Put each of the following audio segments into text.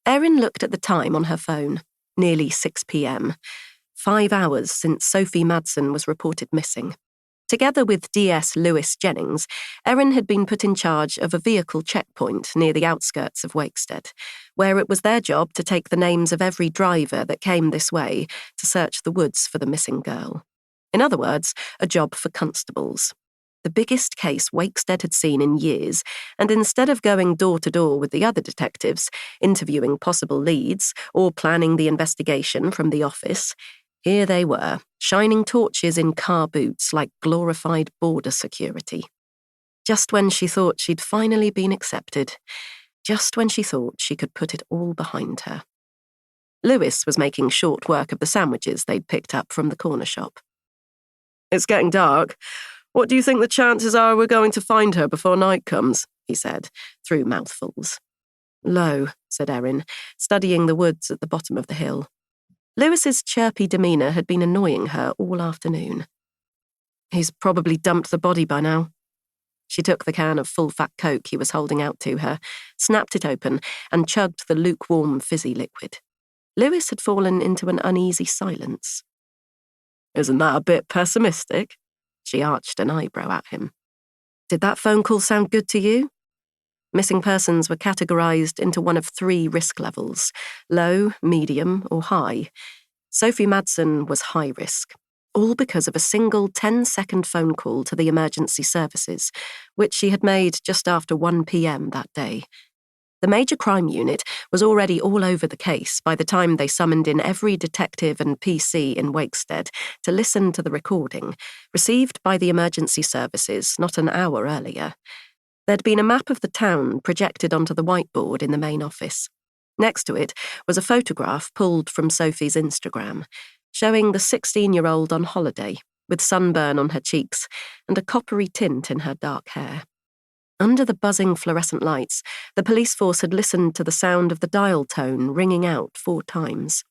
Erin looked at the time on her phone. Nearly 6 p.m. 5 hours since Sophie Madson was reported missing. Together with DS Lewis Jennings, Erin had been put in charge of a vehicle checkpoint near the outskirts of Wakestead, where it was their job to take the names of every driver that came this way to search the woods for the missing girl. In other words, a job for constables. The biggest case Wakestead had seen in years, and instead of going door to door with the other detectives, interviewing possible leads, or planning the investigation from the office, here they were, shining torches in car boots like glorified border security. Just when she thought she'd finally been accepted, just when she thought she could put it all behind her. Lewis was making short work of the sandwiches they'd picked up from the corner shop. "It's getting dark. What do you think the chances are we're going to find her before night comes?" he said, through mouthfuls. "Low," said Erin, studying the woods at the bottom of the hill. Lewis's chirpy demeanour had been annoying her all afternoon. "He's probably dumped the body by now." She took the can of full-fat Coke he was holding out to her, snapped it open, and chugged the lukewarm fizzy liquid. Lewis had fallen into an uneasy silence. "Isn't that a bit pessimistic?" She arched an eyebrow at him. "Did that phone call sound good to you?" Missing persons were categorised into one of 3 risk levels: low, medium, or high. Sophie Madson was high risk, all because of a single 10-second phone call to the emergency services, which she had made just after 1 p.m. that day. The Major Crime Unit was already all over the case by the time they summoned in every detective and PC in Wakestead to listen to the recording, received by the emergency services not an hour earlier. There'd been a map of the town projected onto the whiteboard in the main office. Next to it was a photograph pulled from Sophie's Instagram, showing the 16-year-old on holiday, with sunburn on her cheeks and a coppery tint in her dark hair. Under the buzzing fluorescent lights, the police force had listened to the sound of the dial tone ringing out 4 times.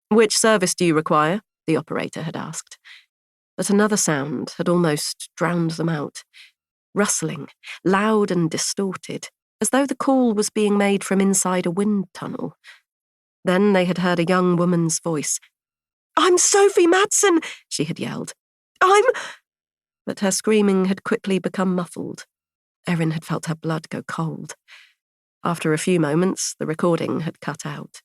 "Which service do you require?" the operator had asked. But another sound had almost drowned them out. Rustling, loud and distorted, as though the call was being made from inside a wind tunnel. Then they had heard a young woman's voice. "I'm Sophie Madson!" she had yelled. But her screaming had quickly become muffled. Erin had felt her blood go cold. After a few moments, the recording had cut out.